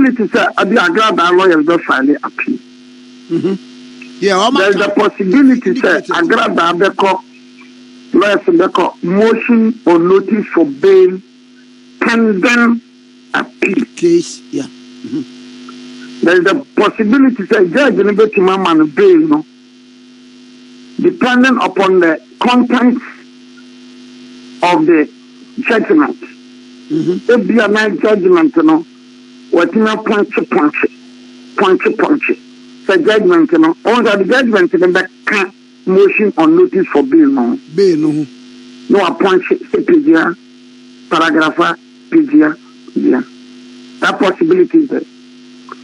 possibility that the Agrada lawyers don't file appeal. Yeah, there's a possibility that Agrada Beko lawyers Beko motion or notice for bail pending appeal case. Yeah. There's a possibility that judge will be to man bail, no, depending upon the contents of the judgment. If be a nice judgment, no, what in a punchy. The judgment, no, all the judgment in the motion on notice for bail, no. No, a punchy, PGA, paragraph, PGA, yeah. That possibility is there.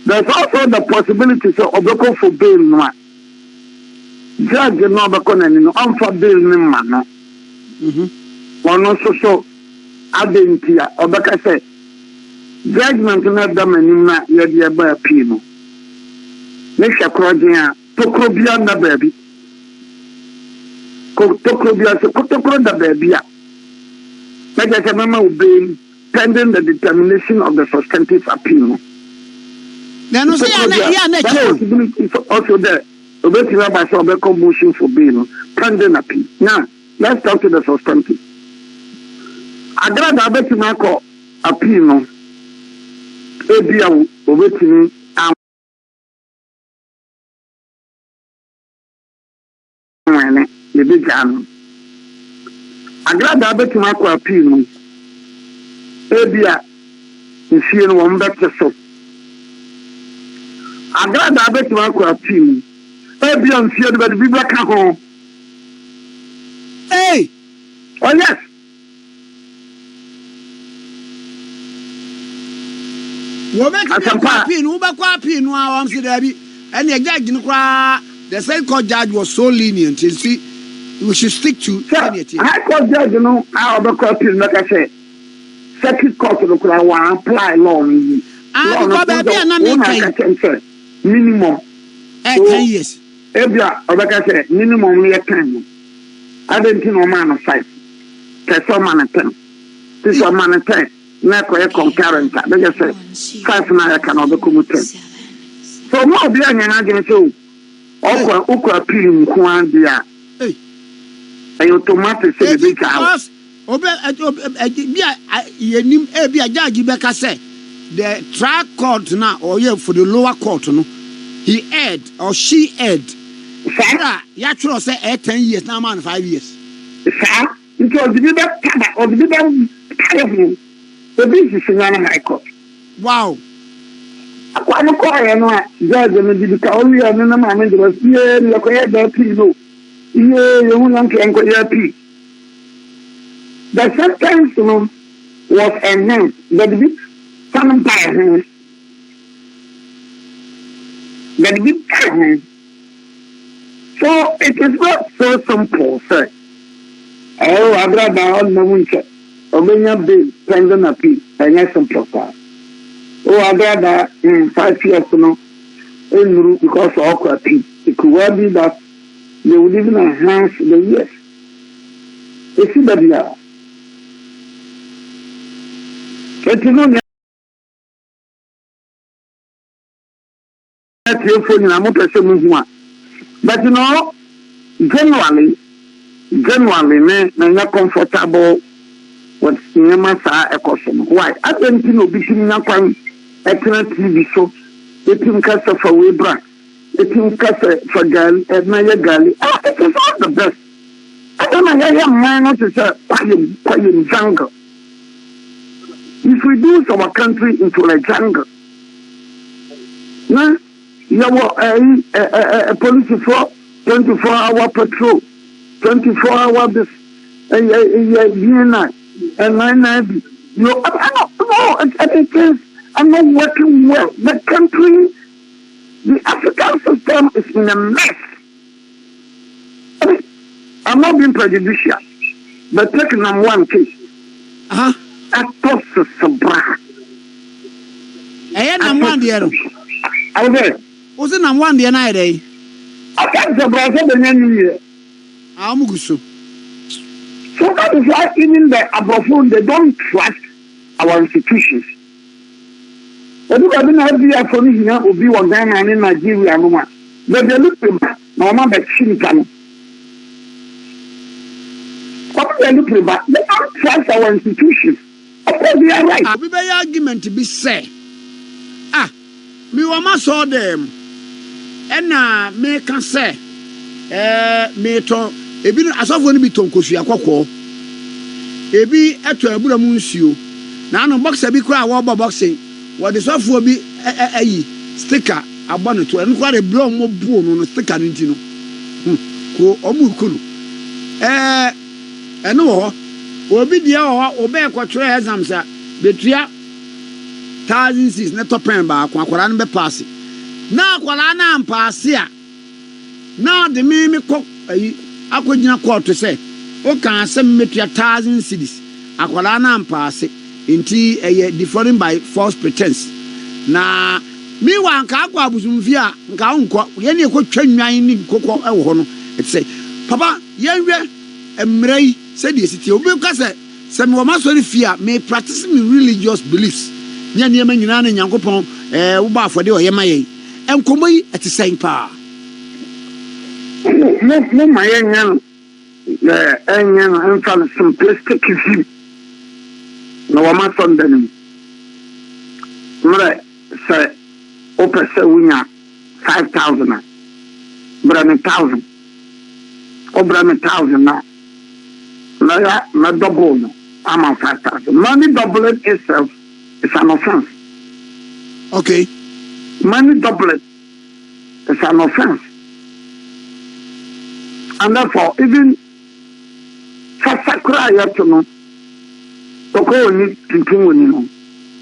There's also the possibility of Obeko for bail, no. Judge, no, Obeko, no, I'm for bail, no, man. One also so. Adentia Obaka said judgment na dam na ye de ba appeal no ne hwekrogen a tokrobia na baabi ko tokrobia se kotokro da baabi a na je mama obey pending the determination of the substantive appeal no no say ya na also there obeti na ba so obeko motion for bail no pending appeal. Now let's talk to the substantive. Agrada beti mako appeal no ebia obetini amene le bigan Agrada beti mako appeal no ebia nfie no wombete so Agrada beti mako appeal no ebia nfie no be biblia ka ho. Hey, oh yes. Woman can appeal no am say there be and the judge no cry the same court judge was so lenient. You see, we should stick to anything. High court judge no how the court appeal like I say circuit court no cry one apply law ni because baby na make minimum 10 years ebia obeka say minimum ni 10 adentino man 5 person man 10 this one man 10 na ko e concurrent they just say 5 na can obeko 10 so mo bi anya na agene so okwa appeal nko an dia ay automatic say be ka yenim e bia judge be ka say the trial court now or for the lower court no he aired or she aired Sarah ya tro say 10 years now man 5 years sir because the bit of the bit the business in my court. Wow. I no call no judge me di ka only no man dey was here you go here that no. You won't can go here p. The sentence was enhanced but the bit some time but the bit so it is not so simple sir. Oh Agrada on no winter. Obenya bill pending appeal and yes simple sir. Oh Agrada in 5 years no in because of appeal. It could well be that they would even enhance the years. You see that yeah. But you know but you know generally na comfortable with cinema sa ekosom. Why? I don't know bishim na kwan ekran TV so etim kasa for webra etim kasa for gal na ya gali it is all the best. I don't know ya man not to say quiet jungle. If we do our country into a jungle na you a police for 24-hour patrol 24-hour this and 9 you it is I'm not working well. The country, the African system is in a mess. I mean, I'm not being prejudicial, but taking on one case. Actos Sabra. I am one dear. Okay. Wasn't I'm one dear night, eh? I can't surprise the new year. I'm so that is why even the Abofon, they don't trust our institutions. everybody na be for me here obi wa Ghana and Nigeria no ma but they look back na ma be chinka what they look back they don't trust our institutions. Of course they are right. Abi be argument be say me wa ma so dem ena me kan say me to ebi asofo ni bi ton kosu akokko ebi eto abura mu nsuo na no boxer bi kura wo boxing wo de sofo bi ayi sticker abano to en kwa de blow mo buo no sticker no ntino ko omu kunu eno ho obi dia ho obe kwotwere exams a betua 1006 na topen ba akwara no be pass na akwara na pass a na de me ko ayi akogina court say o kan asem metua 1000 cedis akwara na pass inti differing by false pretense na mi wa nka akwa abusumfi a nka nko ye ne ekotwa nwan ni kokko e wo ho no it say papa yenwe emrei say the city obi ka say me wo masori fia me practice me religious beliefs nya ne ma nyina na nyankopon wo ba afode o ye maye enkomo yi etisen pa no mayenyan enyan enfal simplistic view no wo masondanim mra say open say winya 5,000 bra me 1,000 obra me 1,000 now na double no I'm on 5,000 money double it itself is an offense. Okay, money double it is an offense, and therefore even Sakura Yatono Toko ni Tintumuni no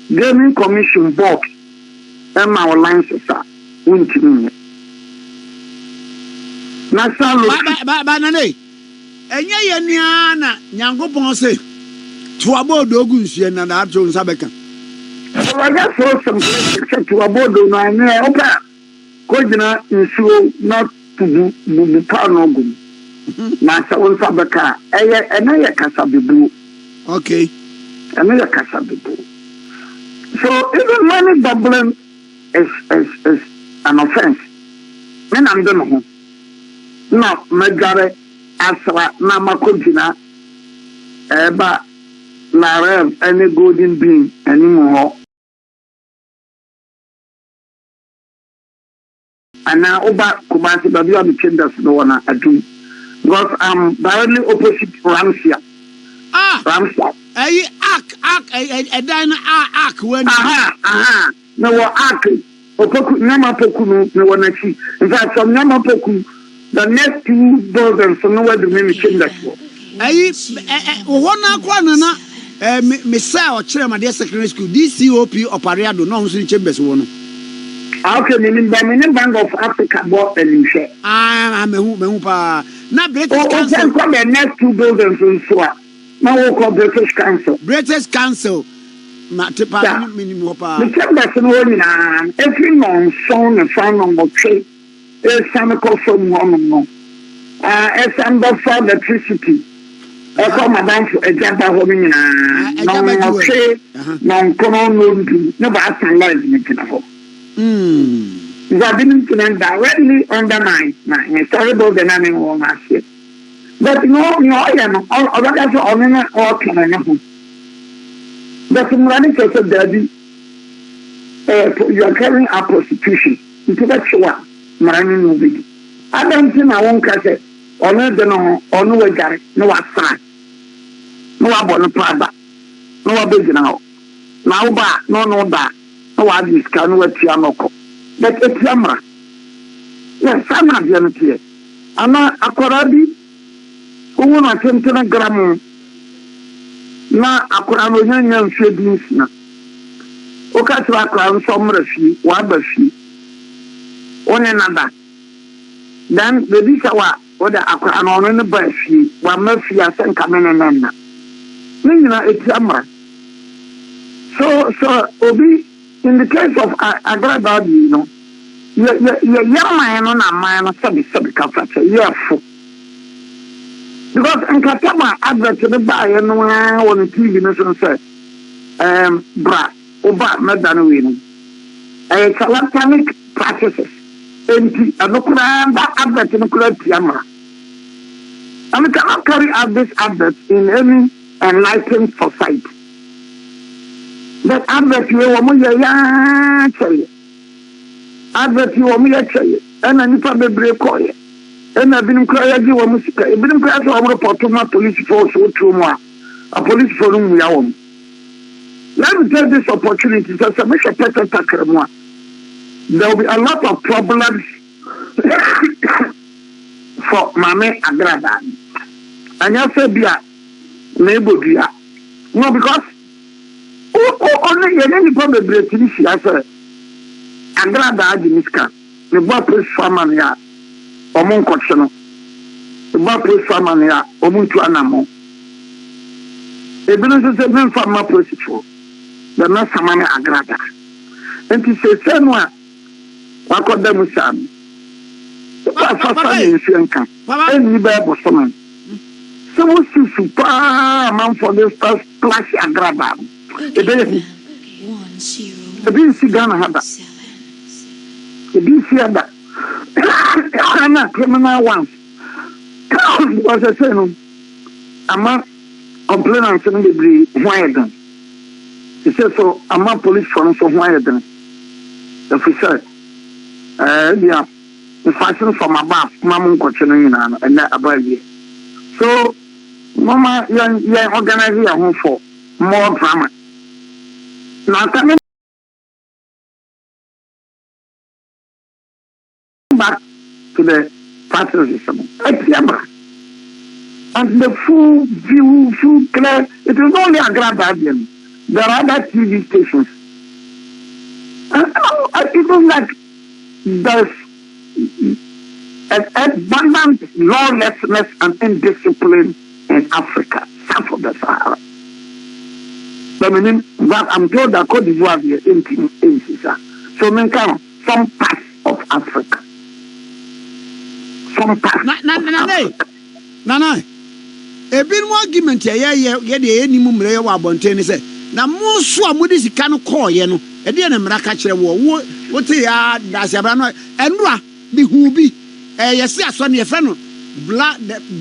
Gaming Commission Board and our licenses are winning. Banane enye ye nia na nyankopon se to abodo ogunsie na na ajo nsabeka I just saw some places to abodo no anya opa ko gina nsuo not to bu panogum na sa nsabeka eye kasa bebu. Okay, eye kasa bebu. So even money doubling is an offense. Men am dem ho no megare asra na makojina eba na rev any golden bean anymore ana oba kumasi babi abi changes no wana adu because I'm directly opposite Ramsia. Ramsia ay ak dan ak when no wo ak opoku nyama poku no wana chi in fact some nyama poku the next 2 buildings so no where the name changes for ay wona kwa na me say o kire ma de secondary school DCOP Opariado no nso chambers wo no. Okay, me Bank of Africa bought a new share. Me pa na British Council come the next 2 buildings so now we call British Council. British Council na te pa minimum pa. The chambers no na every month song and fan on the trade is some call from one no. It's under for electricity. I come madam for a jump of women no okay no come no but I live in it. That didn't directly undermine my story about the name of my ship. But no, I am all others on all can I know. But in running to the daddy, you are carrying a prostitution into that show. Marine movie. I don't think I won't catch it. Or no, no way, Gary, no, outside. No, I want a private. No, I beg now. Now, back, no, back. No, I just can't wait to Yamoko. But it's Yamra. Yes, I'm not going to hear. I'm not a Korabi who won't attend to a grammar. Now, a Koran feedings now. Okay, so I crown some refugee, one refugee, one another. Then the Bishawa, or the Akran on the refugee, one Murphy, I sent coming and then. It's Yamra. So, Obi. In the case of Agrabadi, you know, you're young man on a man, sub-capture, you're full. Because in Katama, advert to the buyer, no one on the TV, and said, Bra, Oba, Madame, satanic practices. Enti anokura that advert anokura tiama. And we cannot carry out this advert in any enlightened society. That advert you want ya cheye. Advert you want ya cheye. Ena nipa bebre koye. Ena binim kra ya gi wo musika. Binim kra so wo report ma police force wo tru mu a police force mu ya wo. Let me take this opportunity to say make a better tackle more. There will be a lot of problems for Mame Agrada. And you say bia neighbor bia. No, because only any problem breaking she has Agrada Adimiska. The boy plays farmer ya Omon Kochano. The boy plays farmer ya Omuntu Anamo. The business is a farmer procedure. The not Samana Agrada. And to say, Senwa, what could them say? Papa, in Shanka, and you bear Boston. So, what's the super amount for this first splash Agrada? The BC Ghana had that. The BC had that. I'm not criminal once. Was a saying, I'm not complaining on the degree. Why then? He said, so I'm not police from so why then? The officer, yeah, the fashion from above, Mamma Cochino, and that about you. So, Mama, you're organizing a home for more drama. Now, coming back to the patriotism, and the full view, full clear, it is only a grand guardian. There are other TV stations. And it was like there's an abundant lawlessness and indiscipline in Africa, south of the Sahara. But I'm told that Côte d'Ivoire is in so some parts of Africa. Some parts of Africa. Nana, a bit more argument here, any mumre or bontain say. Na musu amudi sika no call ye no e de na mraka kire wo wote ya dasabra no enura bi hu bi yesi aso ne yefa no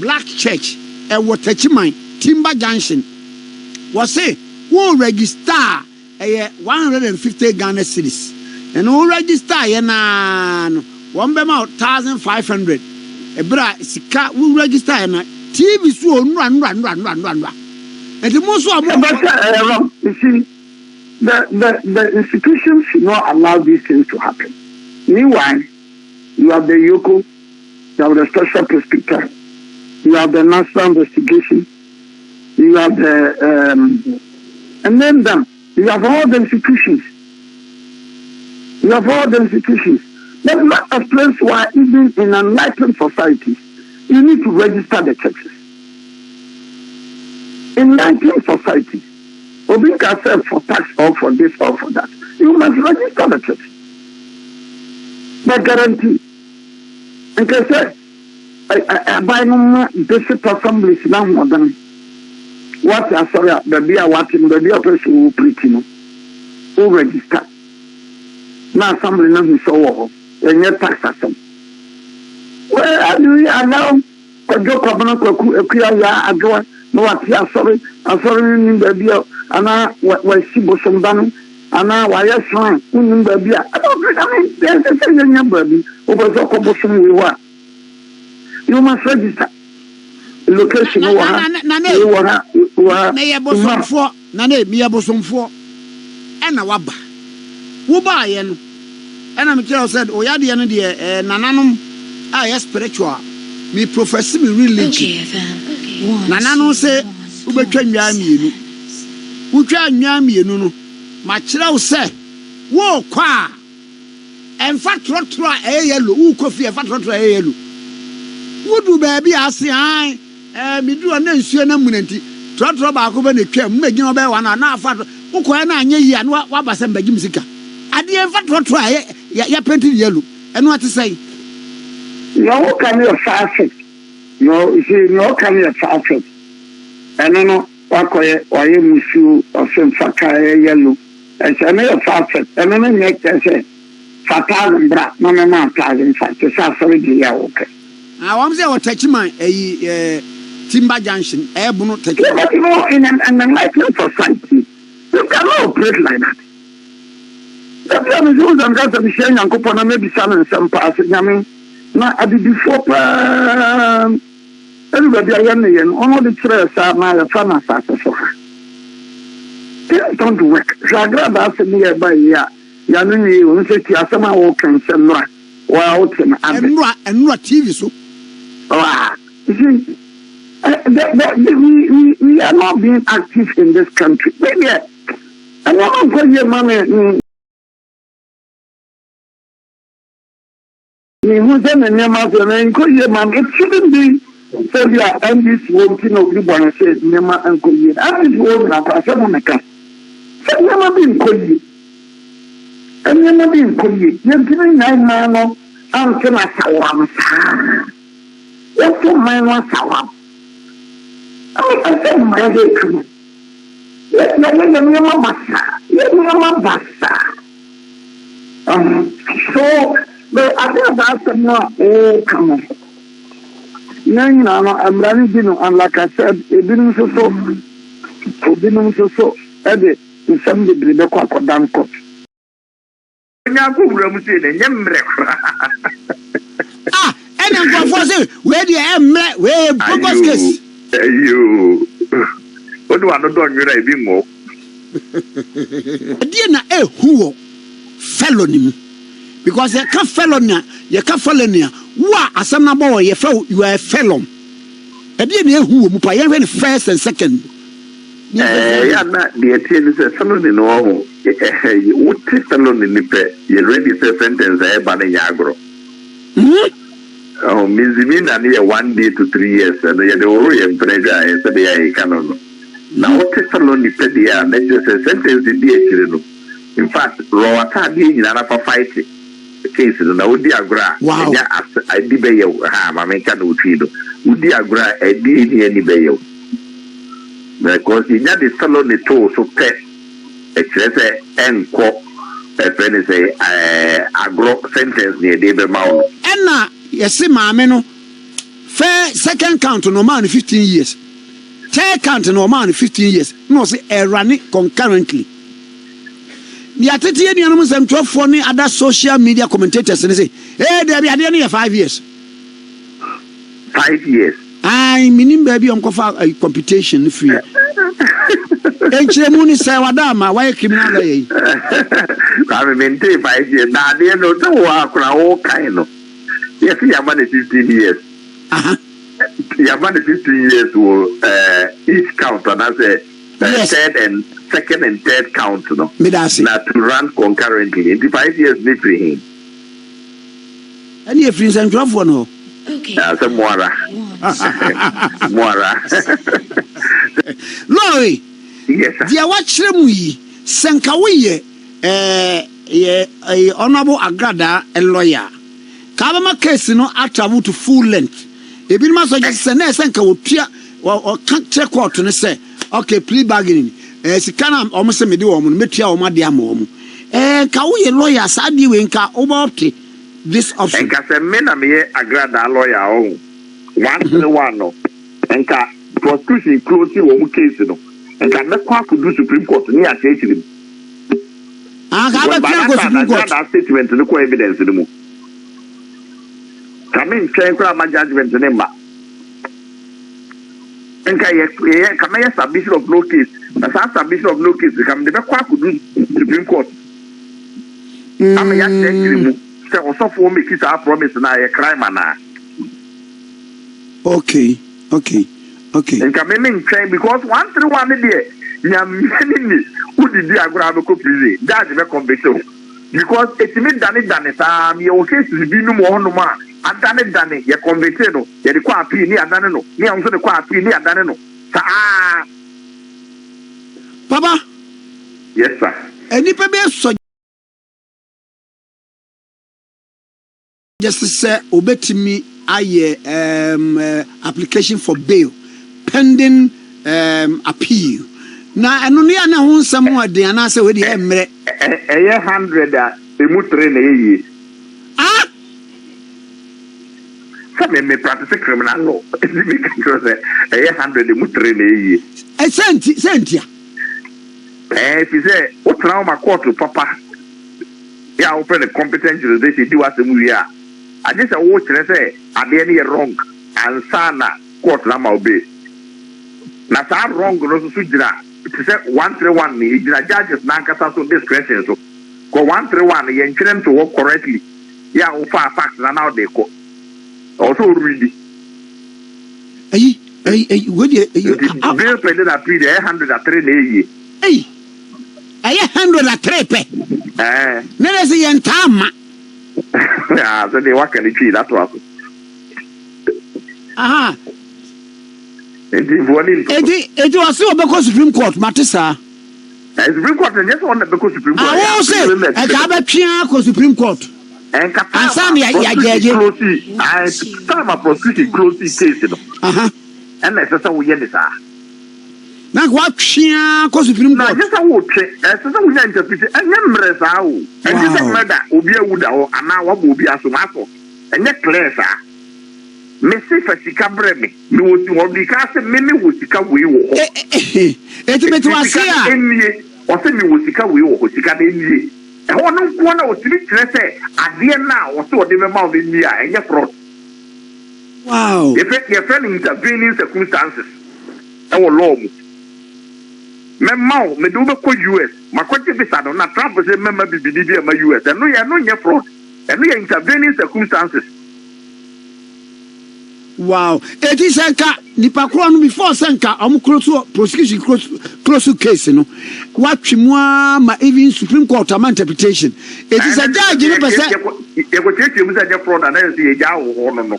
black church e Waterchiman Timber Junction wo say wo register 150 Ghana cedis and wo register ye na no wo be ma 1500 e bra sika wo register ye na TV so nura and the most of you see, the institutions should not allow these things to happen. Meanwhile, you have the YOCO, you have the Special Prosecutor, you have the National Investigation, you have the, and then them, you have all the institutions. You have all the institutions. That's not a place where even in enlightened societies, you need to register the churches. In 19 societies, Obing yourself for tax or for this or for that, you must register the church. That guarantee. And I say, I buy no basic assemblies now more than what I saw, the beer watching, the beer person who preaching, who register. Now assembly nothing so and your tax assembly. Well, I do allow a joke of no clear. No, I'm sorry, in the beer, and I was Sibosambano, and I was shrine, in the beer. I mean, there's a thing baby over the Cobosum we were. You must register. Location, you are Bosom for Nane, Mia Bosom for, and a wabba. Who buy and I'm said, oh, yeah, the end, Nananum, I am spiritual, me profess me religion. Nana no say ubetwa nwa mienu utwa nwa mienu no ma kire wo say wo kwa emfa trotro yellow wo kofi emfa trotro yellow wudu ba bi ase an midu na nsuo na munanti trotro ba ko be na twam magin oba wa na afa wo ko na anye yi an wa ba se mbagim sika ade emfa trotro ya painted yellow eno ate say no can you fast. No, you see, no kind of traffic. And I know what I am with you or some yellow. And I know traffic. And I know, I say, 1,000 bra no 1,000 fa to say sorry di ya okay I'm say what Techiman Timber Junction Ebunu Techiman. You know, in an enlightened society you cannot operate like that. That's why I'm going to be sharing and coupon maybe some passing. I mean, now I did before everybody are young and all the trails are my fan assassin for her. Things don't work. So I grab us nearby here. Yanuni, you say, Tiasama walking somewhere. Well, out in and not TV so. Oh, you see, we are not being active in this country. Maybe I'm not going to money. It shouldn't be so we are this working of the one says Nema and Koyi. And this woman after 7 o'clock. So never been Koyi. And never been Koyi. You're giving 9 man and can I sawam. What's your man was sawam? I said my day to let me so but I think that's not come on. No, I'm running, and like I said, it didn't so, Eddie, in some degree, the quack or damn coach. And I'm going to where do you am, where Bogos you what do I not do? You're a more. Dear, who felony. Because you can't felony, what a son boy, you are a felon. I didn't know who Mupayan first and second. Yeah, not the attendance of someone in all. What is felon in the pet? You ready to sentence a banayagro. Oh, Miss Mina near 1 day to 3 years, and they are the Orion Prega, and they are a canon. Now, what is felon in pet? Yeah, let's just sentence the dear. In fact, Rawata being in another fighting. Cases na odi agra ya adi be ye ha ma me ka no twido odi agra adi ni ani be ye because inya de salo ne to so pe e kire enko e friend say agro sentence ne de be mawo enna yesi maame no fair second count no man 15 years third count no man 15 years no say e run concurrently. The attitude you know some 12 funny other social media commentators and say, hey, there be a 5 years. 5 years. I mean, baby, on a computation free. Muni say, Wadama, why criminal? I mean, 5 years. Now, they know to work all kind of. Yes, you have money 15 years. You have money 15 years will each count, and I say, third and second and third count, no. Not to run concurrently. 5 years between him. And if he's in trouble, no. Okay. Some Moira. Lori. Yes, sir. Dear, watch them we Sankawi, honorable Agrada, a lawyer. Kabama case, no, I travel to full length. If you must suggest a nurse and or can't check out to say, okay, plea bargaining. Sikana almost a media woman, Metia or Madia Mom. Kawi lawyer, Sadi Winka, over this option. And Casamena me Agrada lawyer, one no. And prosecution closely one case, no. And can not quite do Supreme Court near Churchill. I have a statement to look evidence in the moon. Come in, change my judgment in him. And come here, submission of no case. As a submission of no case, come the back do Supreme Court. I'm a young gentleman. So, for me, kiss our promise and I a crime. Okay. And come in, train because 1 through 1 a day, you are many who did the aggravated copy. That's the conviction. Because it's me done it, your case is be no more, no more. And done it, you're convicted, you're the quite near Danano, near also the quite near Danano. Papa? Yes, sir. And if I so just say, obey me, application for bail pending appeal. Now, I know you know someone, the answer with the 100 emu 3 na ye. Ah. Me practice criminal law. Me control say 100 emu 3 na ye. Sentia. If you say what trauma court to papa. Yeah, open a competent jurisdiction do as we are. I just watch and say are there any wrong and sana court na ma obey. Na sa wrong no so jira. It say 131 ni jira judges na nkasa so discretion so. Ko 131 ye ntwem to work correctly. Yeah, o fa facts na now they go. Also read. What you bill pay that pre 103 na ye. Hey. Aye 103 pe. Nene se yentama. Ah, so they work and tree that was. Aha. It was so because Supreme Court matisa. Supreme Court and just one because Supreme Court. I will say I got a Supreme Court. And some ya I time a prosecution closely case. And that's how we get this. Na what chia ko Supreme Court. Na just a wo twe. So we interpret and remember how. And this murder obi awuda o ana wa obi asomaso. And ye clear sa. Me se fa sika breme. Me wo ti obi ka se me wo sika we wo. Eti wa se a. Enye. O se me wo sika we wo sika de enye. E ho no ko na o ti kire se ade na o se o de me ma o de enye a enye fraud. Wow. Your friend intervening circumstances. E wo law mu. Me mau me do be ko US makwete bisa no na Trump say member bibidi bi ma US and no ye fraud and no ye intervening circumstances. Wow. Eti senka nipa kro no before senka close prosecution close case no watch ma even Supreme Court am interpretation. Eti say judge no be say e go take mu say fraud and say ye ja wo no.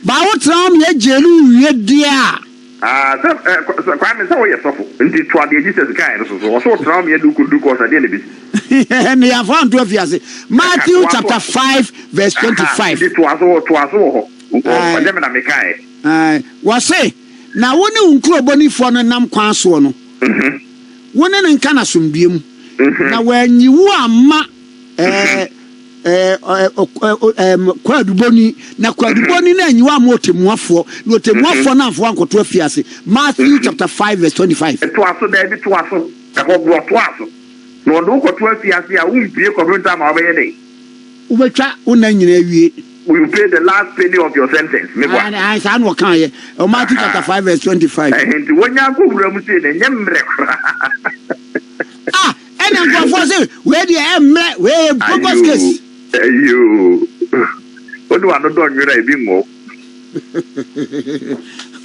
Ba wo tram ye jelu wie dia. Kwame say we suffer nti to ade Jesus guy so so tram ye do ko so ade ne bi. Ne ya fa nto afiase Matthew chapter 5 verse 25. It was ho. O dem na me kai. Wa say na woni unkro bonifo no nam kwan so no. Woni ne nka na sombiem. Na wanyiwu amma kwaduboni na kwaduboni na anyiwa amotemuafo na otemuafo na afo ankoto afiase Matthew chapter 5 verse 25. To aso da bi to aso e ho bro to aso no do ko to afiase a umpie computer ma obeye dey ubetwa una nyina wie. Will you pay the last penny of your sentence? Me what? I say no kan ye. Matthew chapter 5 verse 25. And wonya ko wura mu say na nyemre kra. And I'm going to say, where the emre, where Bogos case. You. What do I not do? You're a bit more.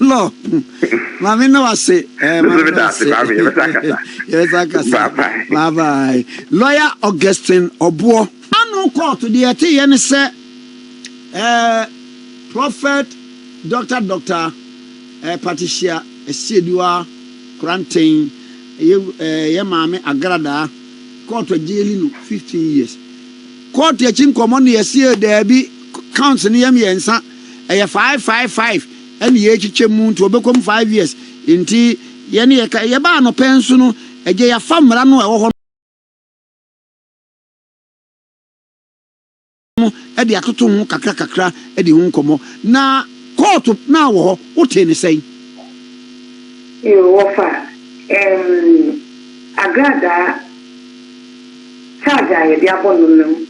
No, Mammy, no, I say, bye bye. Lawyer Augustine Obuo. I no call to the AT and say, Prophet Dr. Patricia Esidua Quarantine. Ye mame agrada court jail 15 years court ya chin common year there be counts ni yam yensa 555 and ye chichemu to obekom 5 years nti ye ne ye ba no pensu no eje ya famra no e wo ho e de atoto ho kakra e de ho nkomo na court na wo ho te ne sei yo wofa agrada charge aye dia bonu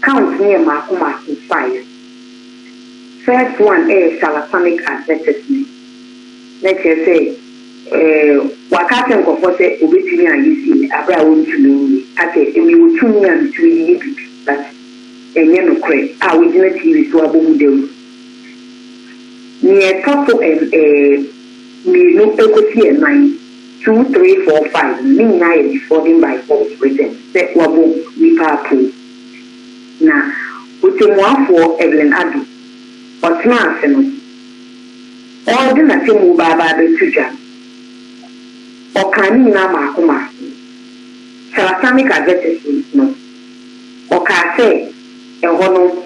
count near makuma 5. First one is salafanic advertisement. Let's say wakati nkofo say obetumi ayisi abra wontumi ate emi wotumi an tumi yi bi but enye no kre a wojina TV so abomu dem ni top mi no ekoti 9 2, 3, 4, 5. Me na is falling by 4%. Say wabo we papu. Na utemwa for Evelyn Adu. Otna aseno. All the na temu baba be tuja. Okani na makoma. Salasamic advertisement no. Oka say ehono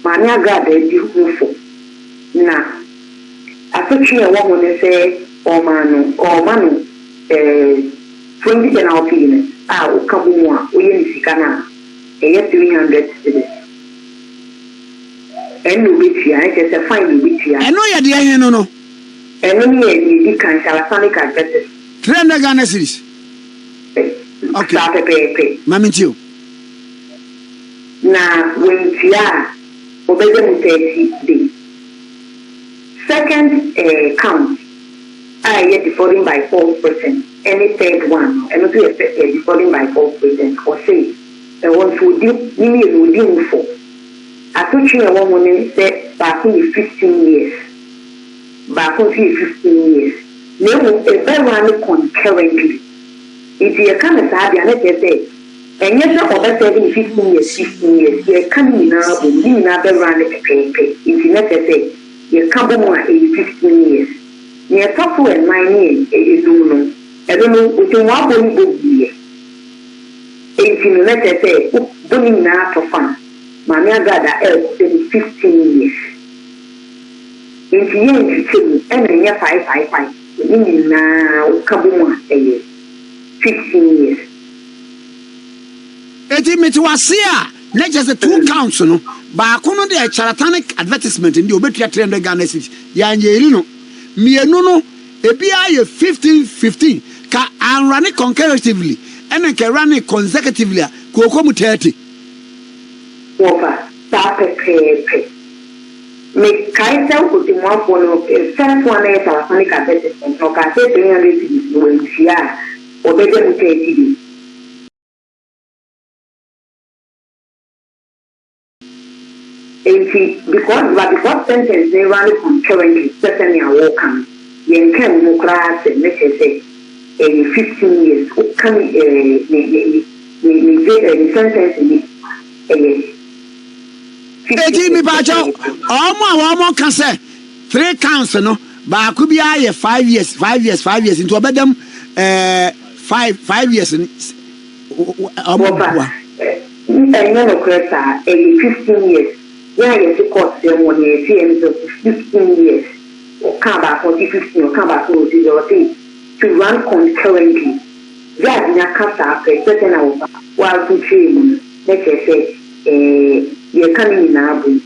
mania grade di hufo. Na asotwe ewo ne say o manu 20 penalty Ukabumwa, Uyensikana, a 300 cities. And Lubitia, I just a fine Lubitia. I know you're the no. And then you can Salasonic addresses. 300 Ghana cities. Okay. Mamintio. Now, when Tia, Obedem 30 days. Second count, I get defaulting by 4%. Any third one, and not defaulting by 4%. Or say, the ones who did me for. I told you a woman said back in 15 years. Back in 15 years. Now, a very concurrently. If you come as I say, and yes, over 15 years, you're coming now, but you never run a paper. If you never say, you come more 15 years. Near top and 9 years, I don't know, within one body book year. 18 letters say, don't now for fun. Mamma got else 15 years. If you ain't children, and then you're 5, you now come more a year. 15 years. It was here. Let's just 2 counts, no. But I couldn't do a charlatanic advertisement in the Obetia 300 Ghana cities. Yanjino, me no, a BI 15, can run it concurrently and I can run it consecutively. Kokomu 30. Over, pay. Make Kaiser put in one for the first one is our Sonic advertisement. No, I say 300 cities when she are. Obedient 30 days. Because sentence they run concurrently, certainly I will come. You can move class and let's say 15 years. Can the sentence in me Pacho, almost can say 3 counts, no, but I could be 5 years into a bedroom. 5 years in no 15 years. Yeah, yes, cost them 1 year, 15 years. Or come back 15 or come back to run concurrently. That in a cast after certain hour while to train, let's say, you're coming in Abu.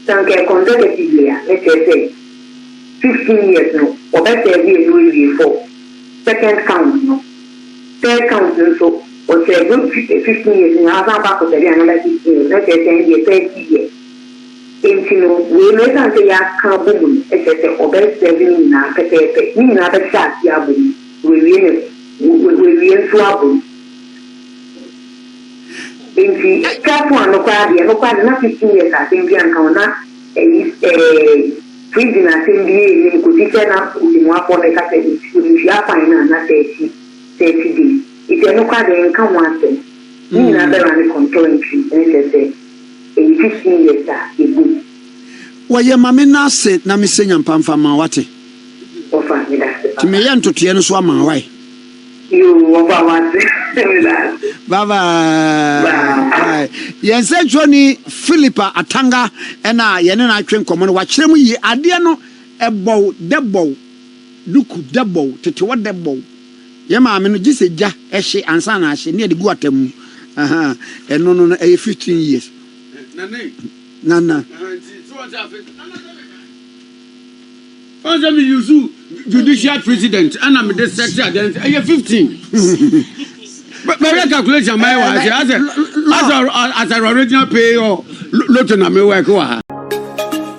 Some can consecutively, let's say, 15 years no, or better be 4. Second count, no. Third count, so, or say, 15 years in our back of another 15 years, let's say 10 years, 30 years. We may not say, I can't boom, etc., or best 7 in our pepe, in another shot, Yabu, we swabble. In the careful, no quite not 15 years, I think, Bianca, freezing at NBA, could you turn up in one for the cafe, if you are fine, not 30 days. If you are not quite the income once, you never run a concurrently, and let's say, 15 years, it good. Well, your mamma said, Namising and Pamfama Wati. To me, and to Tianuswama, why? You over Baba. Yes, Johnny Philippa Atanga and I, Yana train common watch them. Ye Adiano a bow, debo, Luku debo, to what debo. Yama, I mean, just a ja, Eshe and Sana, she near the Guatem. And no, 15 years. Nana. Judicial president, and I'm the secretary. I have 15. But my calculation, my wife, as an original pay or Lotan.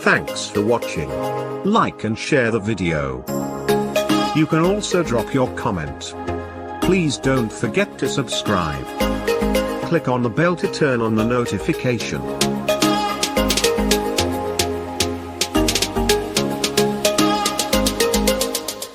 Thanks for watching. Like and share the video. You can also drop your comment. Please don't forget to subscribe. Click on the bell to turn on the notification.